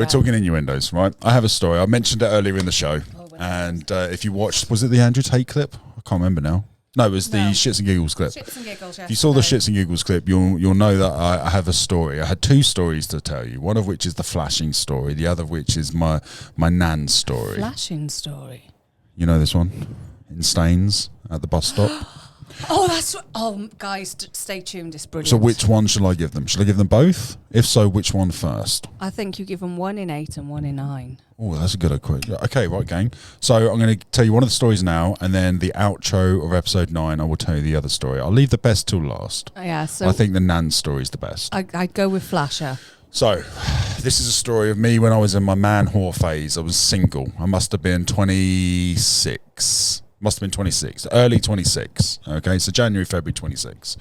We're talking innuendos, right? I have a story. I mentioned it earlier in the show. And if you watched, was it the Andrew Tate clip? I can't remember now. No, it was the Shits and Giggles clip. Shits and Giggles, yes. If you saw the Shits and Giggles clip, you'll know that I have a story. I had two stories to tell you. One of which is the flashing story. The other of which is my nan's story. Flashing story. You know this one? In Staines at the bus stop. Oh, that's... Oh, guys, stay tuned. It's brilliant. So which one shall I give them? Shall I give them both? If so, which one first? I think you give them 1 in 8 and 1 in 9. Oh, that's a good question. Okay, right, gang. So I'm going to tell you one of the stories now, and then the outro of episode 9, I will tell you the other story. I'll leave the best till last. Yeah, so... I think the Nan story is the best. I'd go with Flasher. So, this is a story of me when I was in my man whore phase. I was single. I must have been 26. Must have been 26. Early 26. Okay, so January, February 26.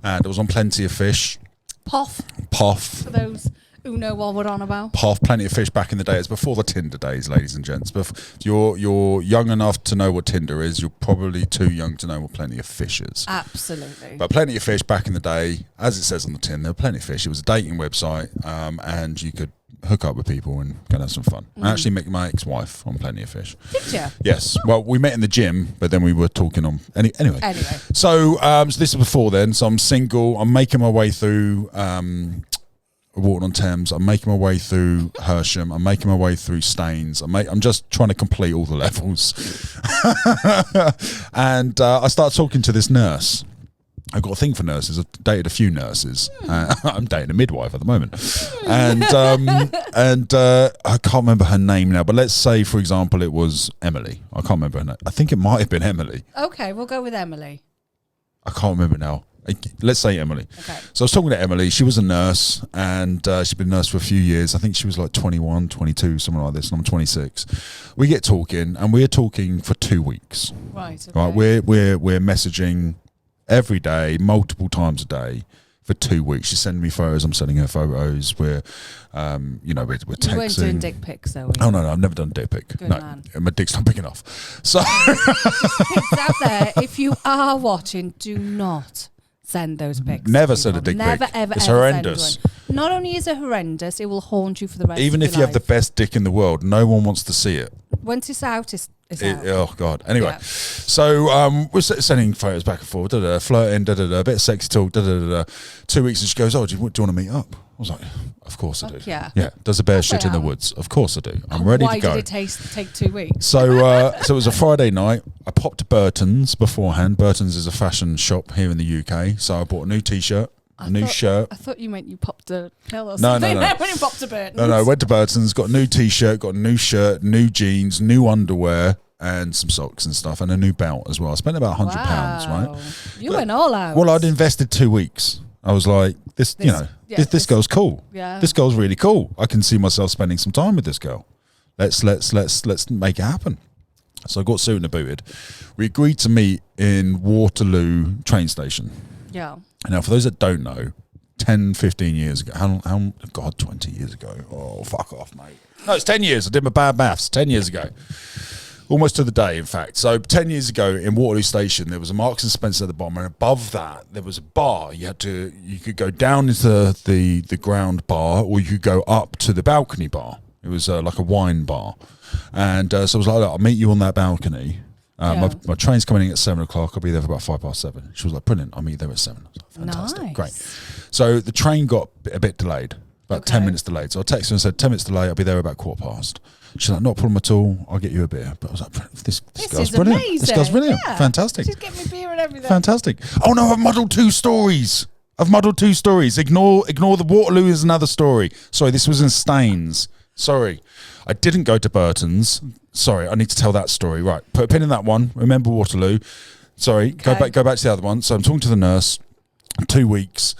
And I was on Plenty of Fish. Poff. Poff. For those who know what we're on about. Poff, Plenty of Fish back in the day. It's before the Tinder days, ladies and gents. But if you're young enough to know what Tinder is, you're probably too young to know what Plenty of Fish is. Absolutely. But Plenty of Fish back in the day, as it says on the tin, there were Plenty of Fish. It was a dating website, and you could hook up with people and go and have some fun. I actually met my ex-wife on Plenty of Fish. Did you? Yes. Well, we met in the gym, but then we were talking on... Anyway. So this is before then. So I'm single. I'm making my way through... Walton on Thames. I'm making my way through Hersham. I'm making my way through Staines. I'm just trying to complete all the levels. And I started talking to this nurse. I've got a thing for nurses. I've dated a few nurses. I'm dating a midwife at the moment. And I can't remember her name now, but let's say, for example, it was Emily. I can't remember her name. I think it might have been Emily. Okay, we'll go with Emily. I can't remember now. Let's say Emily. Okay. So I was talking to Emily. She was a nurse, and she'd been a nurse for a few years. I think she was like 21, 22, something like this, and I'm 26. We get talking, and we're talking for 2 weeks. Right, okay. Right, we're messaging every day, multiple times a day for 2 weeks. She's sending me photos. I'm sending her photos. We're texting. You weren't doing dick pics, though. Oh no, I've never done a dick pic. Good no, man. My dick's not big enough. So, kids out there, if you are watching, do not send those pics. Never send a dick pic. Never, ever, it's ever horrendous. Send one. Not only is it horrendous, it will haunt you for the rest. Even of if your you have the life. best dick in the world, no one wants to see it. Once it's out, it's out. Oh God. Anyway, Yeah. so we're sending photos back and forth, flirting, a bit of sexy talk, 2 weeks, and she goes, "Oh, do you want to meet up?" I was like, "Of course I do." Yeah. Yeah. Does a bear Yes, shit I in the am. woods? Of course I do. I'm ready to go. Why did it take 2 weeks? So it was a Friday night. I popped to Burton's beforehand. Burton's is a fashion shop here in the UK. So I bought a new T-shirt, a new shirt. I thought you meant you popped a pill or No, something. no. When you popped a Burton's. No, I went to Burton's, got a new T-shirt, got a new shirt, new jeans, new underwear, and some socks and stuff, and a new belt as well. I spent about £100, right? You went all out. Well, I'd invested 2 weeks. I was like, this this girl's cool. Yeah. This girl's really cool. I can see myself spending some time with this girl. Let's make it happen. So I got suited and booted. We agreed to meet in Waterloo train station. Yeah. Now, for those that don't know, 10, 15 years ago, God, 20 years ago. Oh, fuck off, mate. No, it's 10 years. I did my bad maths. 10 years ago. Almost to the day, in fact. So 10 years ago in Waterloo Station, there was a Marks and Spencer at the bottom, and above that there was a bar. You could go down into the ground bar, or you could go up to the balcony bar. It was like a wine bar, and so I was like, "Look, I'll meet you on that balcony. My train's coming in at 7 o'clock. I'll be there for about 7:05. She was like, "Brilliant, I'll meet you there at 7." I was like, fantastic, Nice. great. So the train got a bit delayed. About 10 minutes delayed. So I texted her and said, 10 minutes delayed, I'll be there about 15:15. She's like, not a problem at all, I'll get you a beer. But I was like, this girl's brilliant. Amazing. This girl's brilliant. Yeah. Fantastic. She's getting me beer and everything. Fantastic. Oh no, I've muddled two stories. Ignore the Waterloo is another story. Sorry, this was in Staines. Sorry. I didn't go to Burton's. Sorry, I need to tell that story. Right, put a pin in that one. Remember Waterloo. Sorry, Okay. go back to the other one. So I'm talking to the nurse, 2 weeks.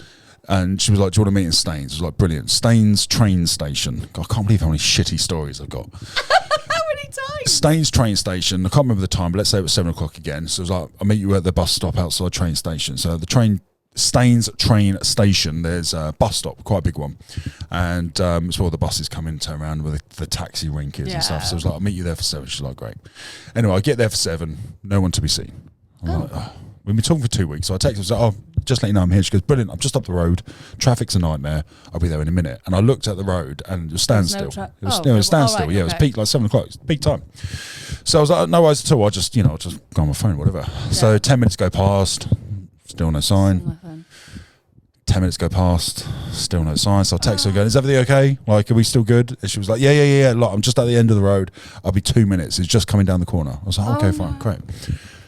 And she was like, "Do you want to meet in Staines?" I was like, "Brilliant." Staines train station. God, I can't believe how many shitty stories I've got. How many times? Staines train station. I can't remember the time, but let's say it was 7 o'clock again. So it was like, "I'll meet you at the bus stop outside train station." So the Staines train station, there's a bus stop, quite a big one. And it's where all the buses come in, turn around where the taxi rank is and stuff. So I was like, "I'll meet you there for 7. She's like, "Great." Anyway, I get there for 7, no one to be seen. I'm like, oh. We've been talking for 2 weeks. So I text her, I was like, "Oh, just let you know I'm here. She goes, brilliant, I'm just up the road. Traffic's a nightmare. I'll be there in a minute. And I looked at the road and it was standstill. It was standstill. Yeah, it was peak, like 7 o'clock. It's peak time. So I was like, no worries at all. I just, I'll just go on my phone, whatever. Yeah. So 10 minutes go past, still no sign. 10 minutes go past, still no sign. So I text her going, is everything okay? Like, are we still good? And she was like, yeah. Look, I'm just at the end of the road. I'll be 2 minutes. It's just coming down the corner. I was like, okay, fine, great.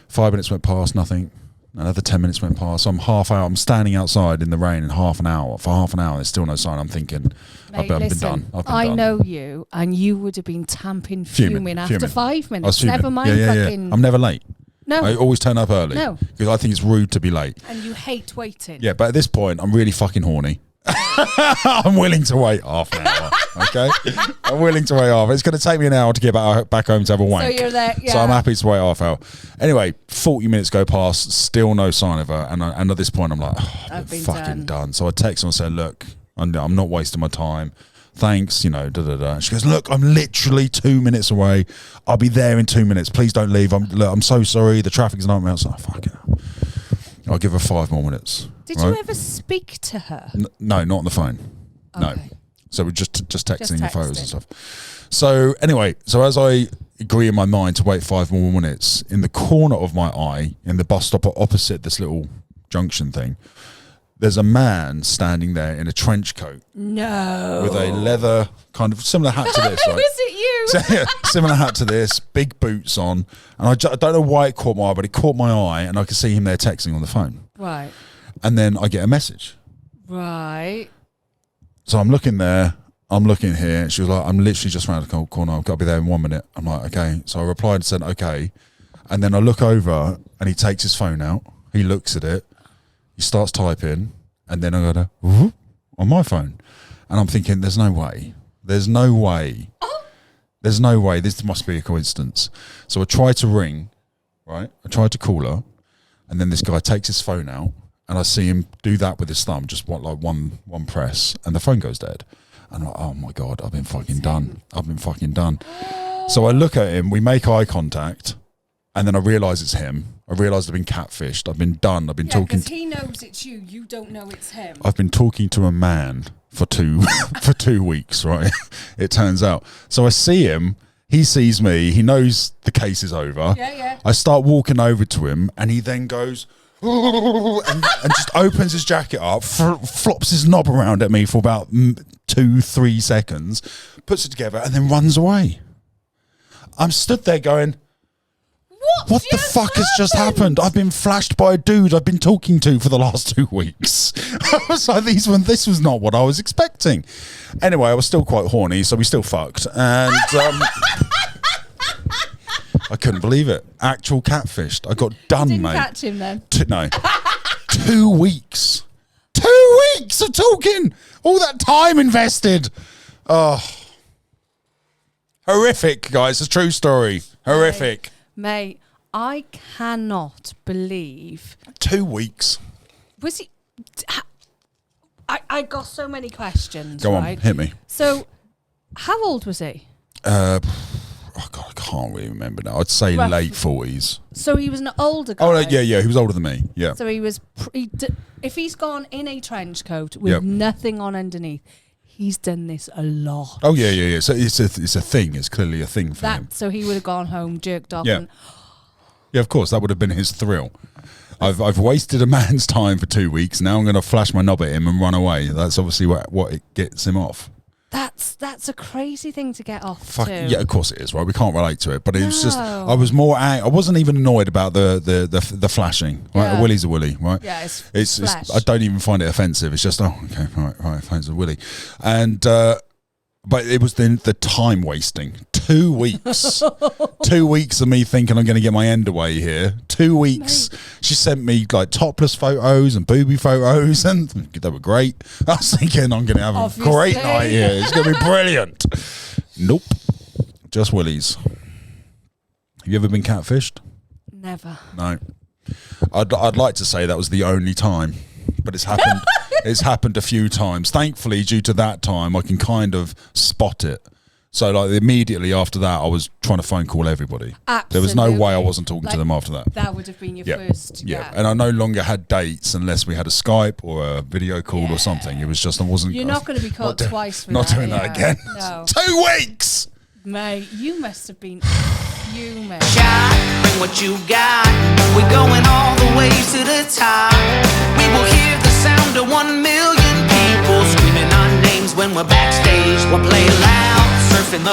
5 minutes went past, nothing. Another 10 minutes went past. So I'm half hour. I'm standing outside in the rain in half an hour. For half an hour, there's still no sign. I'm thinking, I've been done. I know you, and you would have been fuming after 5 minutes. Never mind fucking... I'm never late. No. I always turn up early. No. Because I think it's rude to be late. And you hate waiting. Yeah, but at this point, I'm really fucking horny. I'm willing to wait half an hour. Okay? I'm willing to wait half. It's going to take me an hour to get back home to have a wank. So you're there, yeah. So I'm happy to wait half hour. Anyway, 40 minutes go past, still no sign of her. And at this point, I'm like, I've been fucking done. So I text her and said, look, I'm not wasting my time. Thanks, She goes, look, I'm literally 2 minutes away. I'll be there in 2 minutes. Please don't leave. I'm so sorry. The traffic's not out. So fuck it. I'll give her 5 more minutes. Did you ever speak to her? No, not on the phone. Okay. No. So we're just texting your photos and stuff. So anyway, as I agree in my mind to wait 5 more minutes, in the corner of my eye, in the bus stop opposite this little junction thing, there's a man standing there in a trench coat. No. With a leather, kind of similar hat to this, right? Was it you? So, yeah, similar hat to this, big boots on. And I don't know why it caught my eye, but it caught my eye and I could see him there texting on the phone. Right. And then I get a message. Right. So I'm looking there, I'm looking here. She was like, I'm literally just around the corner. I've got to be there in 1 minute. I'm like, okay. So I replied and said, okay. And then I look over and he takes his phone out. He looks at it. He starts typing, and then I go to on my phone, and I'm thinking, "There's no way. There's no way. There's no way. This must be a coincidence." So I try to ring, right? I tried to call her, and then this guy takes his phone out, and I see him do that with his thumb, just one press, and the phone goes dead. And I'm like, "Oh my god, I've been fucking done. I've been fucking done." So I look at him. We make eye contact. And then I realise it's him. I realise I've been catfished. I've been done. I've been talking. Because he knows it's you. You don't know it's him. I've been talking to a man for 2 weeks, right? It turns out. So I see him. He sees me. He knows the case is over. Yeah. I start walking over to him, and he then goes and just opens his jacket up, flops his knob around at me for about 2-3 seconds, puts it together, and then runs away. I'm stood there going, what the fuck has just happened? I've been flashed by a dude I've been talking to for the last 2 weeks. I was like, this was not what I was expecting. Anyway, I was still quite horny, so we still fucked. And I couldn't believe it. Actual catfished. I got done, you didn't mate. Catch him then? No. 2 weeks. 2 weeks of talking. All that time invested. Oh. Horrific, guys. It's a true story. Horrific. Mate, I cannot believe... 2 weeks. Was he... I got so many questions. Go right? on, hit me. So, how old was he? Oh God, I can't really remember now. I'd say late 40s. So he was an older guy? Oh, yeah, he was older than me, yeah. So he was... if he's gone in a trench coat with nothing on underneath, he's done this a lot. Oh, yeah. So it's a thing. It's clearly a thing for him. So he would have gone home, jerked off. Yeah. Yeah, of course. That would have been his thrill. I've wasted a man's time for 2 weeks. Now I'm going to flash my knob at him and run away. That's obviously what it gets him off. That's a crazy thing to get off to. Yeah, of course it is, right? We can't relate to it. But it was just, I was more, I wasn't even annoyed about the flashing, right? Yeah. A willy's a willy, right? Yeah, it's I don't even find it offensive. It's just, okay, right, thanks a willy. And, but it was the time wasting. 2 weeks. 2 weeks of me thinking I'm going to get my end away here. 2 weeks. Mate. She sent me like topless photos and booby photos, and they were great. I was thinking I'm going to have a great night here. It's going to be brilliant. Nope. Just willies. Have you ever been catfished? Never. No. I'd like to say that was the only time, but it's happened. It's happened a few times. Thankfully, due to that time, I can kind of spot it. So like immediately after that, I was trying to phone call everybody. Absolutely. There was no way I wasn't talking to them after that. That would have been your first. Yeah, and I no longer had dates unless we had a Skype or a video call or something. It was just I wasn't. You're not going to be caught twice for not that. doing that again. No. 2 weeks. Mate, you must have been fuming. Bring what you got. We're going all the way to the top. We will hear the sound of 1 million people screaming our names when we're backstage. We'll play loud, surfing the